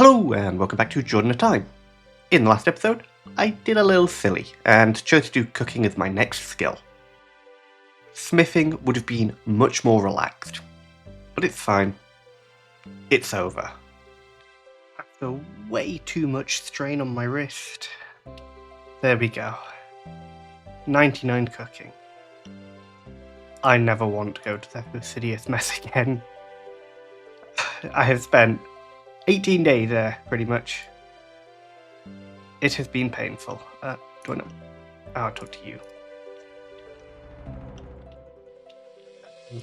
Hello and welcome back to Jordan of Time. In the last episode, I did a little silly and chose to do cooking as my next skill. Smithing would have been much more relaxed, but it's fine. It's over. After way too much strain on my wrist. There we go. 99 cooking. I never want to go to that fastidious mess again. I have spent 18 days there, pretty much. It has been painful. Do I know? I'll talk to you.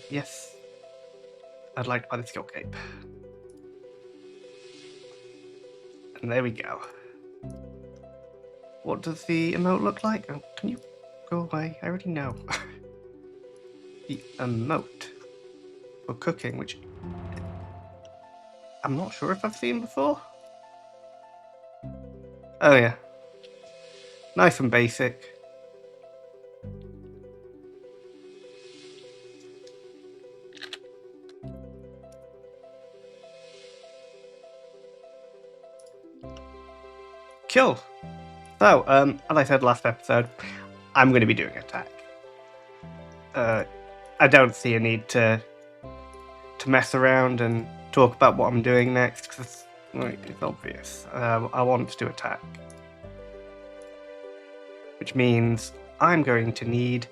Yes. I'd like to buy the skill cape. And there we go. What does the emote look like? Oh, can you go away? I already know. The emote for cooking, which I'm not sure if I've seen before. Oh yeah. Nice and basic. Cool. So, as I said last episode, I'm going to be doing attack. I don't see a need to mess around and talk about what I'm doing next, because it's obvious. I want to attack. Which means I'm going to need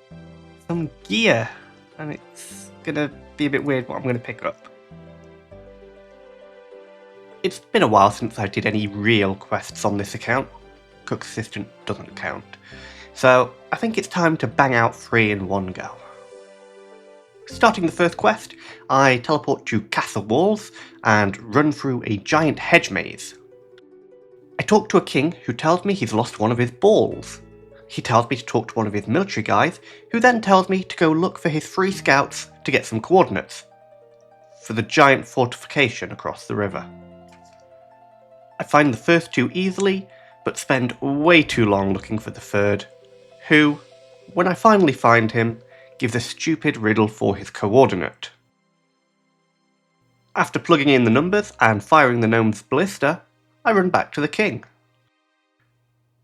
some gear, and it's going to be a bit weird what I'm going to pick up. It's been a while since I did any real quests on this account. Cook's Assistant doesn't count. So I think it's time to bang out 3 in one go. Starting the first quest, I teleport to castle walls and run through a giant hedge maze. I talk to a king who tells me he's lost one of his balls. He tells me to talk to one of his military guys, who then tells me to go look for his 3 scouts to get some coordinates for the giant fortification across the river. I find the first 2 easily, but spend way too long looking for the third, who, when I finally find him, gives a stupid riddle for his coordinate. After plugging in the numbers and firing the gnome's ballista, I run back to the king.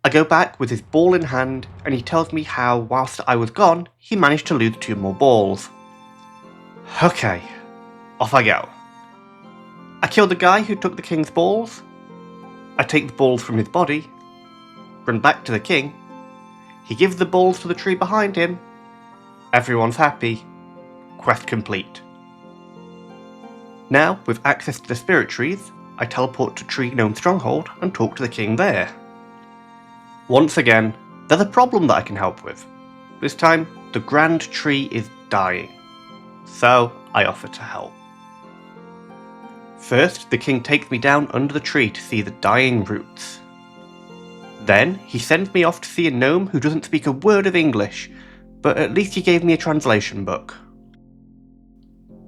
I go back with his ball in hand, and he tells me how, whilst I was gone, he managed to lose 2 more balls. Okay, off I go. I kill the guy who took the king's balls. I take the balls from his body, run back to the king. He gives the balls to the tree behind him. Everyone's happy. Quest complete. Now, with access to the spirit trees, I teleport to Tree Gnome Stronghold and talk to the king there. Once again, there's a problem that I can help with. This time, the grand tree is dying. So, I offer to help. First, the king takes me down under the tree to see the dying roots. Then, he sends me off to see a gnome who doesn't speak a word of English, but at least he gave me a translation book.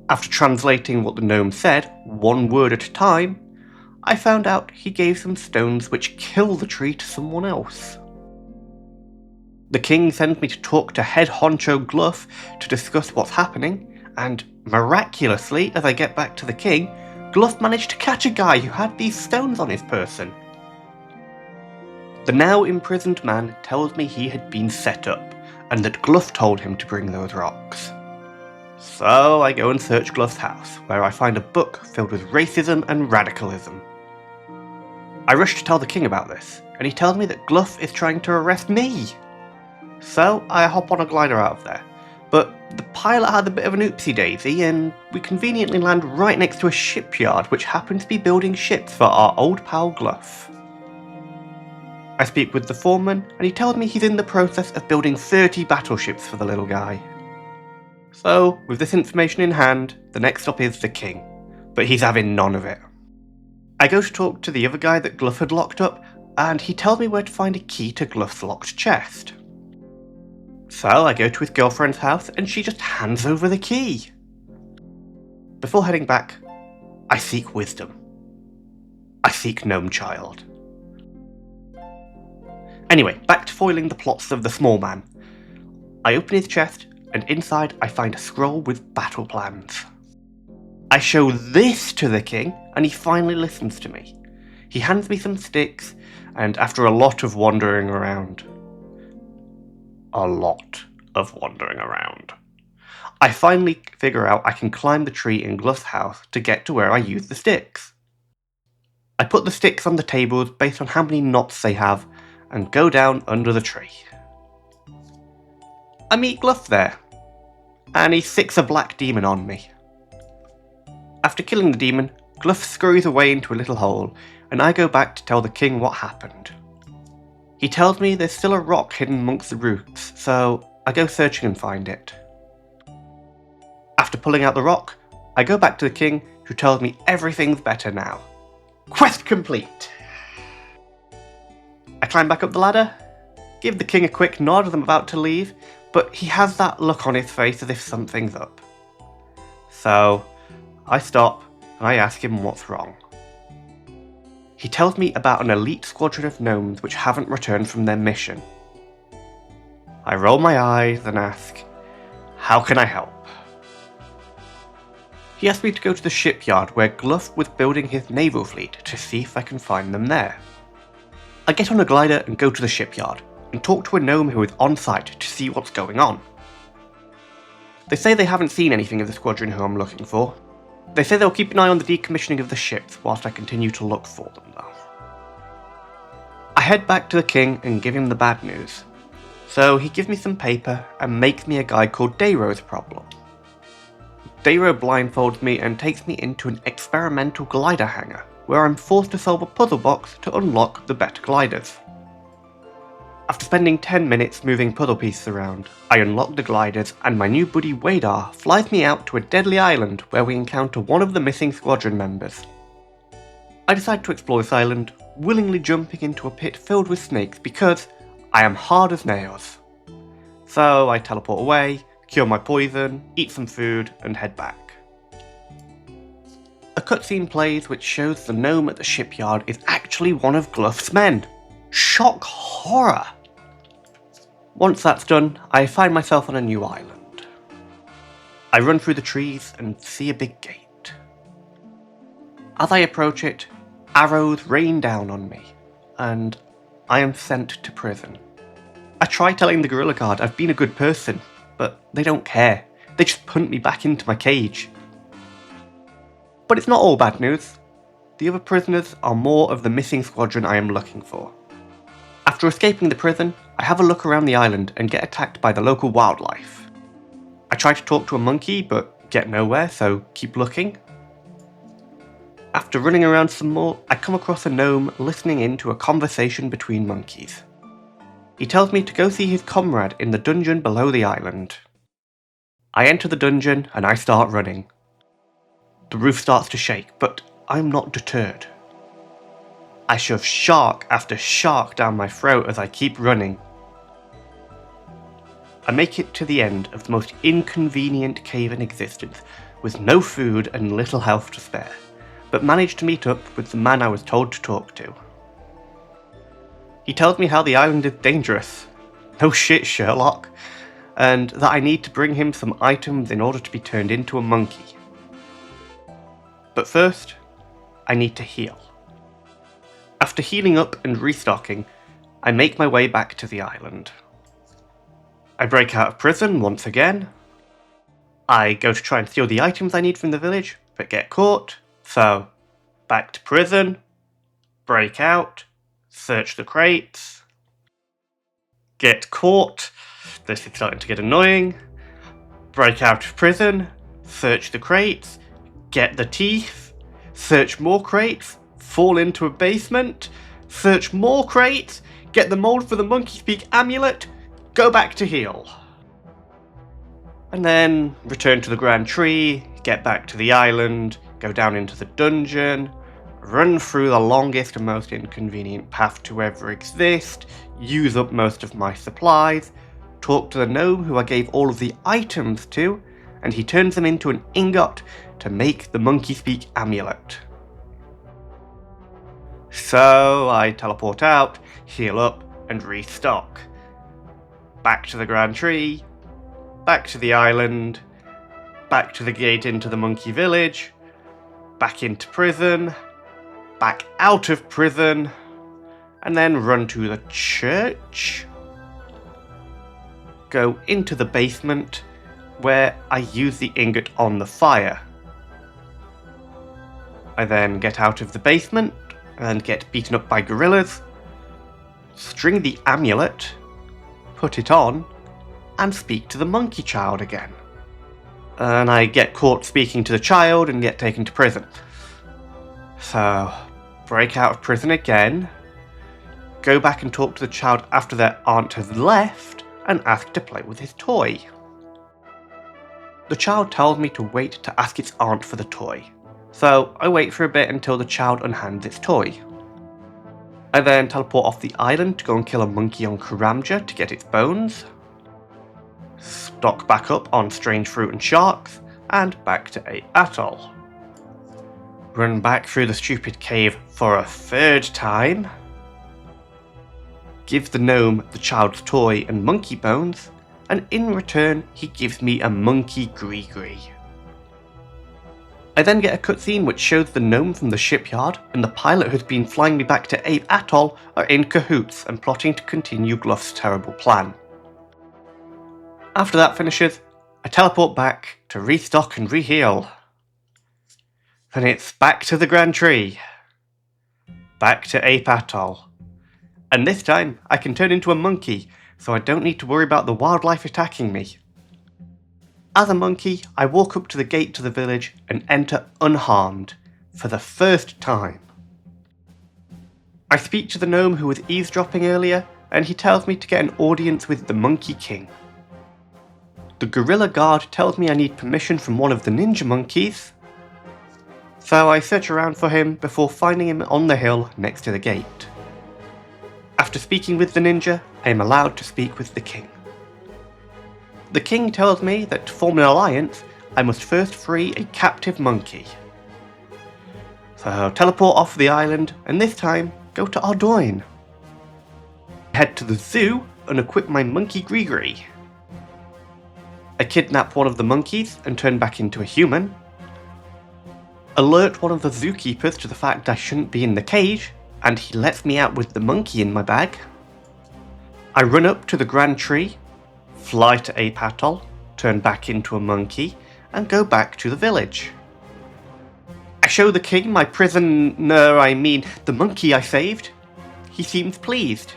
After translating what the gnome said, 1 word at a time, I found out he gave some stones which kill the tree to someone else. The king sends me to talk to head honcho Gluff to discuss what's happening, and miraculously, as I get back to the king, Gluff managed to catch a guy who had these stones on his person. The now imprisoned man tells me he had been set up, and that Gluff told him to bring those rocks. So I go and search Gluff's house, where I find a book filled with racism and radicalism. I rush to tell the king about this, and he tells me that Gluff is trying to arrest me. So I hop on a glider out of there, but the pilot had a bit of an oopsie daisy, and we conveniently land right next to a shipyard which happens to be building ships for our old pal Gluff. I speak with the foreman, and he tells me he's in the process of building 30 battleships for the little guy. So, with this information in hand, the next stop is the king, but he's having none of it. I go to talk to the other guy that Gluff had locked up, and he tells me where to find a key to Gluff's locked chest. So I go to his girlfriend's house, and she just hands over the key. Before heading back, I seek wisdom. I seek Gnome Child. Anyway, back to foiling the plots of the small man. I open his chest, and inside I find a scroll with battle plans. I show this to the king, and he finally listens to me. He hands me some sticks, and after a lot of wandering around, I finally figure out I can climb the tree in Gluff's house to get to where I use the sticks. I put the sticks on the tables based on how many knots they have, and go down under the tree. I meet Gluff there, and he sicks a black demon on me. After killing the demon, Gluff scurries away into a little hole, and I go back to tell the king what happened. He tells me there's still a rock hidden amongst the roots, so I go searching and find it. After pulling out the rock, I go back to the king, who tells me everything's better now. Quest complete! I climb back up the ladder, give the king a quick nod as I'm about to leave, but he has that look on his face as if something's up. So, I stop and I ask him what's wrong. He tells me about an elite squadron of gnomes which haven't returned from their mission. I roll my eyes and ask, how can I help? He asked me to go to the shipyard where Gluff was building his naval fleet to see if I can find them there. I get on a glider and go to the shipyard and talk to a gnome who is on site to see what's going on. They say they haven't seen anything of the squadron who I'm looking for. They say they'll keep an eye on the decommissioning of the ships whilst I continue to look for them though. I head back to the king and give him the bad news. So he gives me some paper and makes me a guy called Dayro's problem. Dayro blindfolds me and takes me into an experimental glider hangar, where I'm forced to solve a puzzle box to unlock the better gliders. After spending 10 minutes moving puzzle pieces around, I unlock the gliders and my new buddy Wadar flies me out to a deadly island where we encounter one of the missing squadron members. I decide to explore this island, willingly jumping into a pit filled with snakes because I am hard as nails. So I teleport away, cure my poison, eat some food, and head back. A cutscene plays which shows the gnome at the shipyard is actually one of Gluff's men. Shock horror! Once that's done, I find myself on a new island. I run through the trees and see a big gate. As I approach it, arrows rain down on me, and I am sent to prison. I try telling the gorilla guard I've been a good person, but they don't care. They just punt me back into my cage. But it's not all bad news. The other prisoners are more of the missing squadron I am looking for. After escaping the prison, I have a look around the island and get attacked by the local wildlife. I try to talk to a monkey, but get nowhere, so keep looking. After running around some more, I come across a gnome listening in to a conversation between monkeys. He tells me to go see his comrade in the dungeon below the island. I enter the dungeon and I start running. The roof starts to shake, but I'm not deterred. I shove shark after shark down my throat as I keep running. I make it to the end of the most inconvenient cave in existence, with no food and little health to spare, but manage to meet up with the man I was told to talk to. He tells me how the island is dangerous. No shit, Sherlock. And that I need to bring him some items in order to be turned into a monkey. But first, I need to heal. After healing up and restocking, I make my way back to the island. I break out of prison once again. I go to try and steal the items I need from the village, but get caught. So, back to prison, break out, search the crates, get caught. This is starting to get annoying. Break out of prison, search the crates, get the teeth, search more crates, fall into a basement, search more crates, get the mold for the monkey speak amulet, go back to heal. And then return to the Grand Tree, get back to the island, go down into the dungeon, run through the longest and most inconvenient path to ever exist, use up most of my supplies, talk to the gnome who I gave all of the items to, and he turns them into an ingot to make the monkey speak amulet. So I teleport out, heal up, and restock. Back to the Grand Tree, back to the island, back to the gate into the monkey village, back into prison, back out of prison, and then run to the church, go into the basement, where I use the ingot on the fire. I then get out of the basement and get beaten up by gorillas, string the amulet, put it on, and speak to the monkey child again. And I get caught speaking to the child and get taken to prison. So, break out of prison again, go back and talk to the child after their aunt has left, and ask to play with his toy. The child tells me to wait to ask its aunt for the toy, so I wait for a bit until the child unhands its toy. I then teleport off the island to go and kill a monkey on Karamja to get its bones, stock back up on strange fruit and sharks, and back to Ape Atoll. Run back through the stupid cave for a third time, give the gnome the child's toy and monkey bones, and in return he gives me a monkey gree-gree. I then get a cutscene which shows the gnome from the shipyard and the pilot who's been flying me back to Ape Atoll are in cahoots and plotting to continue Gluff's terrible plan. After that finishes, I teleport back to restock and reheal. Then it's back to the Grand Tree, back to Ape Atoll, and this time I can turn into a monkey, so I don't need to worry about the wildlife attacking me. As a monkey, I walk up to the gate to the village and enter unharmed, for the first time. I speak to the gnome who was eavesdropping earlier, and he tells me to get an audience with the Monkey King. The gorilla guard tells me I need permission from one of the ninja monkeys, so I search around for him before finding him on the hill next to the gate. After speaking with the ninja, I am allowed to speak with the king. The king tells me that to form an alliance, I must first free a captive monkey. So I'll teleport off the island, and this time, go to Ardoyne. Head to the zoo and equip my monkey gree-gree. I kidnap one of the monkeys and turn back into a human. Alert one of the zookeepers to the fact I shouldn't be in the cage, and he lets me out with the monkey in my bag. I run up to the Grand Tree, fly to Ape Atoll, turn back into a monkey, and go back to the village. I show the king my the monkey I saved. He seems pleased.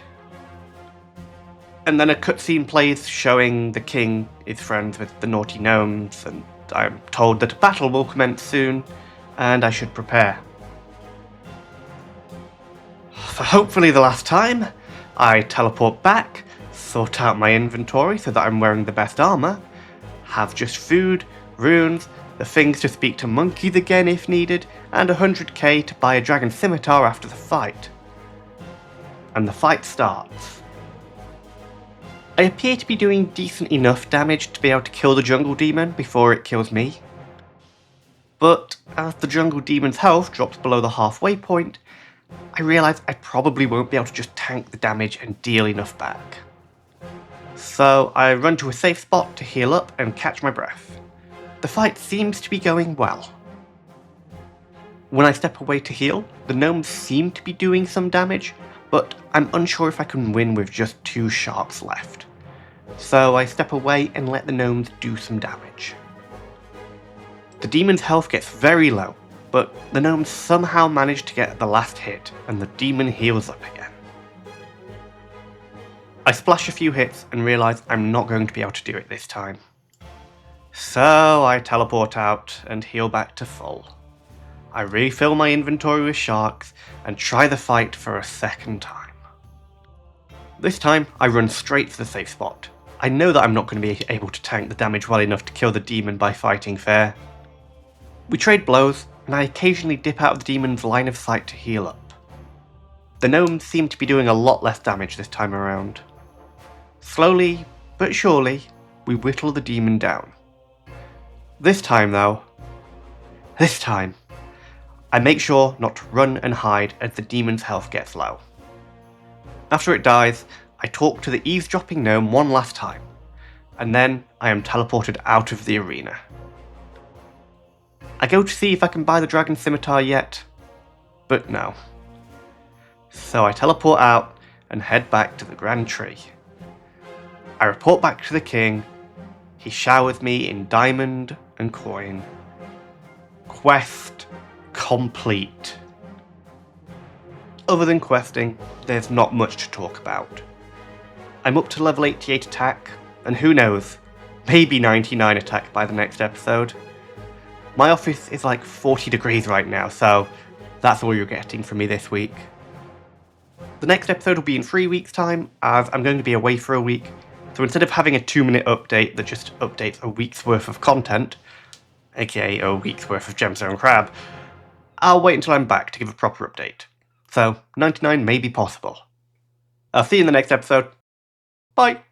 And then a cutscene plays showing the king is friends with the naughty gnomes, and I'm told that a battle will commence soon, and I should prepare. For hopefully the last time, I teleport back, sort out my inventory so that I'm wearing the best armor, have just food, runes, the things to speak to monkeys again if needed, and 100k to buy a dragon scimitar after the fight. And the fight starts. I appear to be doing decent enough damage to be able to kill the jungle demon before it kills me. But as the jungle demon's health drops below the halfway point, I realise I probably won't be able to just tank the damage and deal enough back. So I run to a safe spot to heal up and catch my breath. The fight seems to be going well. When I step away to heal, the gnomes seem to be doing some damage, but I'm unsure if I can win with just 2 sharks left. So I step away and let the gnomes do some damage. The demon's health gets very low, but the gnomes somehow manage to get the last hit, and the demon heals up again. I splash a few hits and realise I'm not going to be able to do it this time. So I teleport out and heal back to full. I refill my inventory with sharks and try the fight for a second time. This time I run straight for the safe spot. I know that I'm not going to be able to tank the damage well enough to kill the demon by fighting fair. We trade blows, and I occasionally dip out of the demon's line of sight to heal up. The gnomes seem to be doing a lot less damage this time around. Slowly, but surely, we whittle the demon down. This time, I make sure not to run and hide as the demon's health gets low. After it dies, I talk to the eavesdropping gnome one last time, and then I am teleported out of the arena. I go to see if I can buy the dragon scimitar yet, But no. So I teleport out and head back to the Grand Tree. I report back to the king. He showers me in diamond and coin. Quest complete. Other than questing, there's not much to talk about. I'm up to level 88 attack, and who knows, maybe 99 attack by the next episode. My office is like 40 degrees right now, so that's all you're getting from me this week. The next episode will be in 3 weeks' time, as I'm going to be away for a week, so instead of having a 2-minute update that just updates a week's worth of content, aka a week's worth of Gemstone Crab, I'll wait until I'm back to give a proper update. So 99 may be possible. I'll see you in the next episode. Bye!